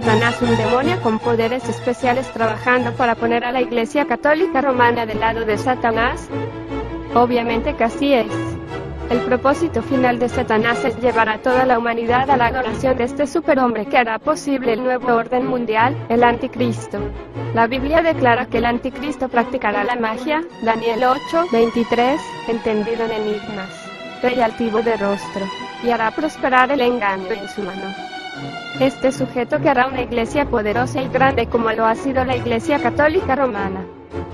Satanás un demonio con poderes especiales trabajando para poner a la Iglesia Católica Romana del lado de Satanás? Obviamente que así es. El propósito final de Satanás es llevar a toda la humanidad a la adoración de este superhombre que hará posible el nuevo orden mundial, el anticristo. La Biblia declara que el anticristo practicará la magia, Daniel 8:23, entendido en enigmas, rey altivo de rostro, y hará prosperar el engaño en su mano. Este sujeto que hará una iglesia poderosa y grande como lo ha sido la Iglesia Católica Romana.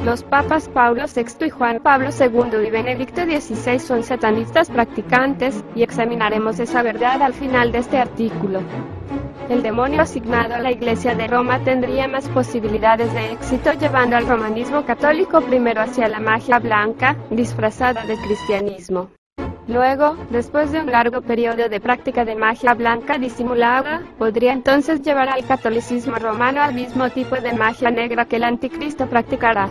Los papas Pablo VI y Juan Pablo II y Benedicto XVI son satanistas practicantes, y examinaremos esa verdad al final de este artículo. El demonio asignado a la Iglesia de Roma tendría más posibilidades de éxito llevando al romanismo católico primero hacia la magia blanca, disfrazada de cristianismo. Luego, después de un largo periodo de práctica de magia blanca disimulada, podría entonces llevar al catolicismo romano al mismo tipo de magia negra que el anticristo practicará.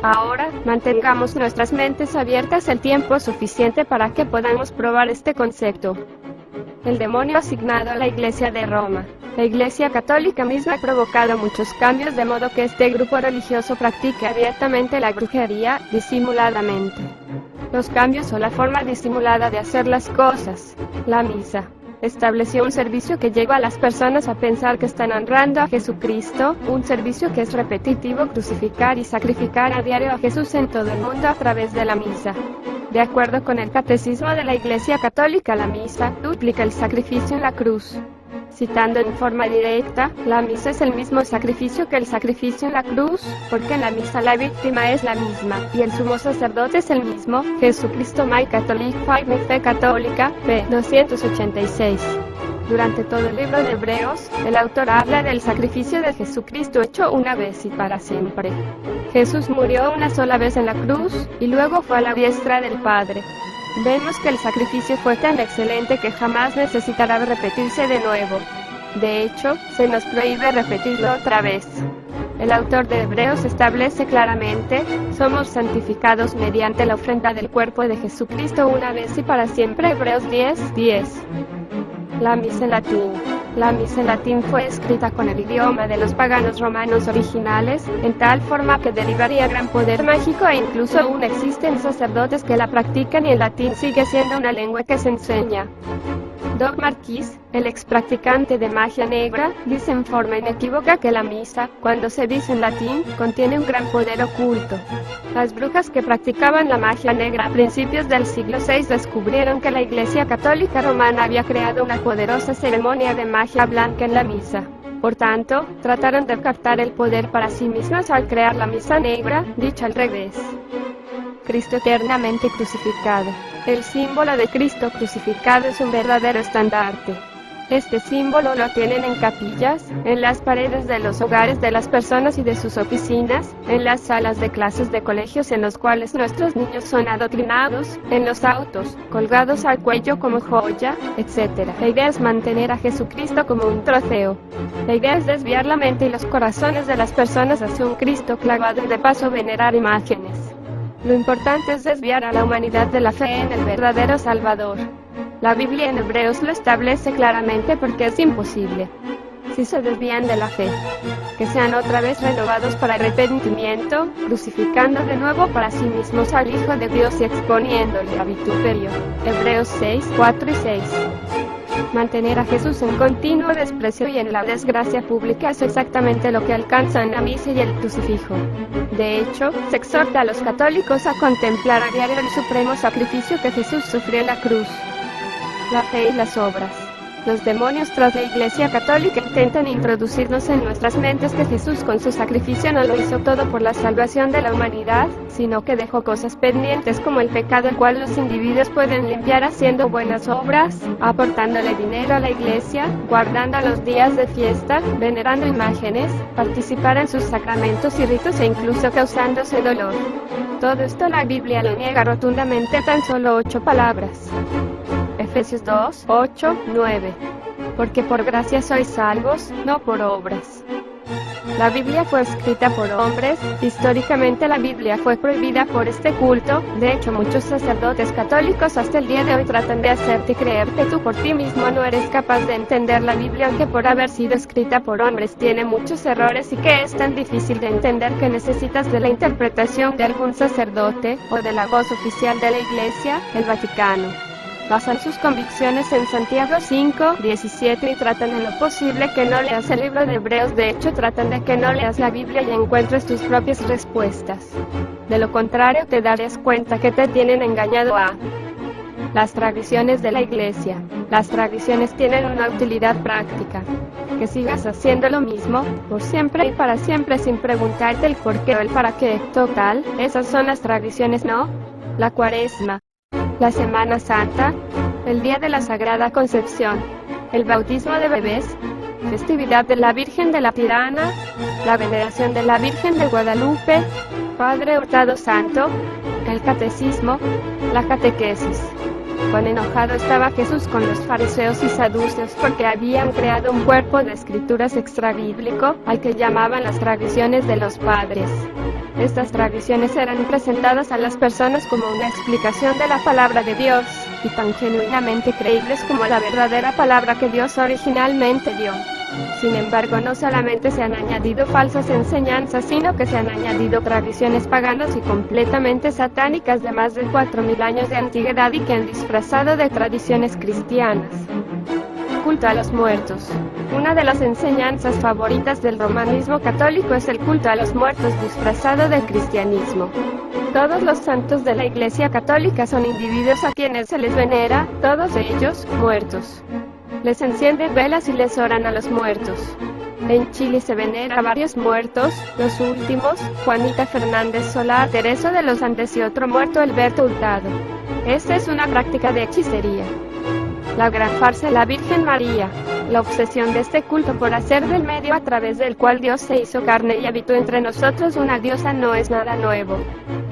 Ahora, mantengamos nuestras mentes abiertas el tiempo suficiente para que podamos probar este concepto. El demonio asignado a la Iglesia de Roma. La Iglesia Católica misma ha provocado muchos cambios de modo que este grupo religioso practique abiertamente la brujería, disimuladamente. Los cambios o la forma disimulada de hacer las cosas. La misa. Estableció un servicio que lleva a las personas a pensar que están honrando a Jesucristo, un servicio que es repetitivo, crucificar y sacrificar a diario a Jesús en todo el mundo a través de la misa. De acuerdo con el Catecismo de la Iglesia Católica, la misa duplica el sacrificio en la cruz. Citando en forma directa, la misa es el mismo sacrificio que el sacrificio en la cruz, porque en la misa la víctima es la misma, y el sumo sacerdote es el mismo, Jesucristo My Catholic Faith, mi fe católica, p. 286. Durante todo el libro de Hebreos, el autor habla del sacrificio de Jesucristo hecho una vez y para siempre. Jesús murió una sola vez en la cruz, y luego fue a la diestra del Padre. Vemos que el sacrificio fue tan excelente que jamás necesitará repetirse de nuevo. De hecho, se nos prohíbe repetirlo otra vez. El autor de Hebreos establece claramente, somos santificados mediante la ofrenda del cuerpo de Jesucristo una vez y para siempre. Hebreos 10:10. La misa en latín. La misa en latín fue escrita con el idioma de los paganos romanos originales, en tal forma que derivaría gran poder mágico e incluso aún existen sacerdotes que la practican y el latín sigue siendo una lengua que se enseña. Doug Marquis, el ex practicante de magia negra, dice en forma inequívoca que la misa, cuando se dice en latín, contiene un gran poder oculto. Las brujas que practicaban la magia negra a principios del siglo VI descubrieron que la Iglesia Católica Romana había creado una poderosa ceremonia de magia blanca en la misa. Por tanto, trataron de captar el poder para sí mismas al crear la misa negra, dicha al revés. Cristo eternamente crucificado. El símbolo de Cristo crucificado es un verdadero estandarte. Este símbolo lo tienen en capillas, en las paredes de los hogares de las personas y de sus oficinas, en las salas de clases de colegios en los cuales nuestros niños son adoctrinados, en los autos, colgados al cuello como joya, etc. La idea es mantener a Jesucristo como un trofeo. La idea es desviar la mente y los corazones de las personas hacia un Cristo clavado y de paso venerar imágenes. Lo importante es desviar a la humanidad de la fe en el verdadero Salvador. La Biblia en Hebreos lo establece claramente porque es imposible. Si se desvían de la fe, que sean otra vez renovados para arrepentimiento, crucificando de nuevo para sí mismos al Hijo de Dios y exponiéndole a vituperio. Hebreos 6:4 y 6. Mantener a Jesús en continuo desprecio y en la desgracia pública es exactamente lo que alcanzan la misa y el crucifijo. De hecho, se exhorta a los católicos a contemplar a diario el supremo sacrificio que Jesús sufrió en la cruz. La fe y las obras. Los demonios tras la Iglesia Católica intentan introducirnos en nuestras mentes que Jesús con su sacrificio no lo hizo todo por la salvación de la humanidad, sino que dejó cosas pendientes como el pecado el cual los individuos pueden limpiar haciendo buenas obras, aportándole dinero a la Iglesia, guardando los días de fiesta, venerando imágenes, participar en sus sacramentos y ritos e incluso causándose dolor. Todo esto la Biblia lo niega rotundamente en tan solo 8 palabras. Efesios 2:8-9. Porque por gracia sois salvos, no por obras. La Biblia fue escrita por hombres. Históricamente la Biblia fue prohibida por este culto. De hecho, muchos sacerdotes católicos hasta el día de hoy tratan de hacerte creer que tú por ti mismo no eres capaz de entender la Biblia, aunque por haber sido escrita por hombres tiene muchos errores y que es tan difícil de entender que necesitas de la interpretación de algún sacerdote o de la voz oficial de la Iglesia, el Vaticano. Basan sus convicciones en Santiago 5:17 y tratan en lo posible que no leas el libro de Hebreos. De hecho, tratan de que no leas la Biblia y encuentres tus propias respuestas. De lo contrario, te darás cuenta que te tienen engañado. Las tradiciones de la Iglesia. Las tradiciones tienen una utilidad práctica. Que sigas haciendo lo mismo, por siempre y para siempre sin preguntarte el por qué o el para qué. Total, esas son las tradiciones, ¿no? La Cuaresma, la Semana Santa, el Día de la Sagrada Concepción, el bautismo de bebés, festividad de la Virgen de la Tirana, la veneración de la Virgen de Guadalupe, Padre Hurtado Santo, el catecismo, la catequesis. Cuán enojado estaba Jesús con los fariseos y saduceos porque habían creado un cuerpo de escrituras extrabíblico, al que llamaban las tradiciones de los padres. Estas tradiciones eran presentadas a las personas como una explicación de la palabra de Dios, y tan genuinamente creíbles como la verdadera palabra que Dios originalmente dio. Sin embargo, no solamente se han añadido falsas enseñanzas, sino que se han añadido tradiciones paganas y completamente satánicas de más de 4000 años de antigüedad y que han disfrazado de tradiciones cristianas. Culto a los muertos. Una de las enseñanzas favoritas del romanismo católico es el culto a los muertos disfrazado de cristianismo. Todos los santos de la Iglesia Católica son individuos a quienes se les venera, todos ellos muertos. Les encienden velas y les oran a los muertos. En Chile se venera a varios muertos, los últimos, Juanita Fernández Solá, Teresa de los Andes y otro muerto, Alberto Hurtado. Esta es una práctica de hechicería. La gran farsa, la Virgen María. La obsesión de este culto por hacer del medio a través del cual Dios se hizo carne y habitó entre nosotros una diosa no es nada nuevo.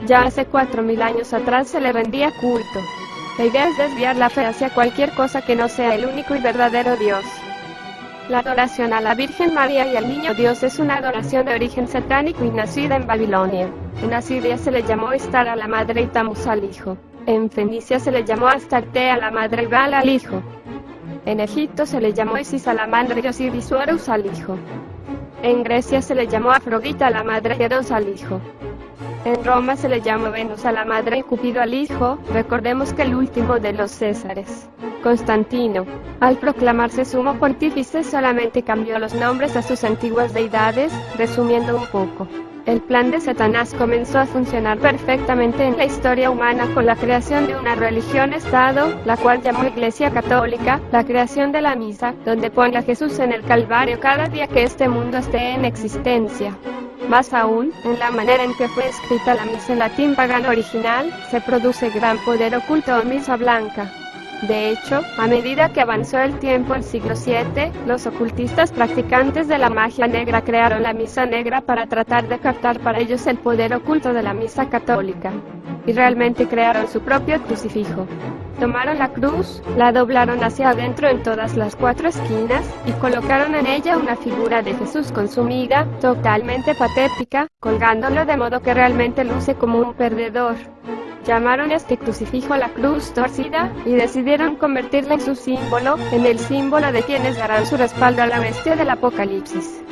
Ya hace 4000 años atrás se le rendía culto. La idea es desviar la fe hacia cualquier cosa que no sea el único y verdadero Dios. La adoración a la Virgen María y al Niño Dios es una adoración de origen satánico y nacida en Babilonia. En Asiria se le llamó Istar a la madre y Tamuz al hijo. En Fenicia se le llamó Astarte a la madre y Baal al hijo. En Egipto se le llamó Isis a la madre y Osiris Horus al hijo. En Grecia se le llamó Afrodita a la madre y Eros al hijo. En Roma se le llamó Venus a la madre y Cupido al hijo. Recordemos que el último de los Césares, Constantino, al proclamarse sumo pontífice solamente cambió los nombres a sus antiguas deidades. Resumiendo un poco, el plan de Satanás comenzó a funcionar perfectamente en la historia humana con la creación de una religión-estado, la cual llamó Iglesia Católica, la creación de la misa, donde pone a Jesús en el Calvario cada día que este mundo esté en existencia. Más aún, en la manera en que fue escrita la misa en latín pagano original, se produce gran poder oculto o misa blanca. De hecho, a medida que avanzó el tiempo, el siglo VII, los ocultistas practicantes de la magia negra crearon la misa negra para tratar de captar para ellos el poder oculto de la misa católica. Y realmente crearon su propio crucifijo. Tomaron la cruz, la doblaron hacia adentro en todas las 4 esquinas, y colocaron en ella una figura de Jesús consumida, totalmente patética, colgándolo de modo que realmente luce como un perdedor. Llamaron a este crucifijo la cruz torcida, y decidieron convertirla en su símbolo, en el símbolo de quienes darán su respaldo a la bestia del Apocalipsis.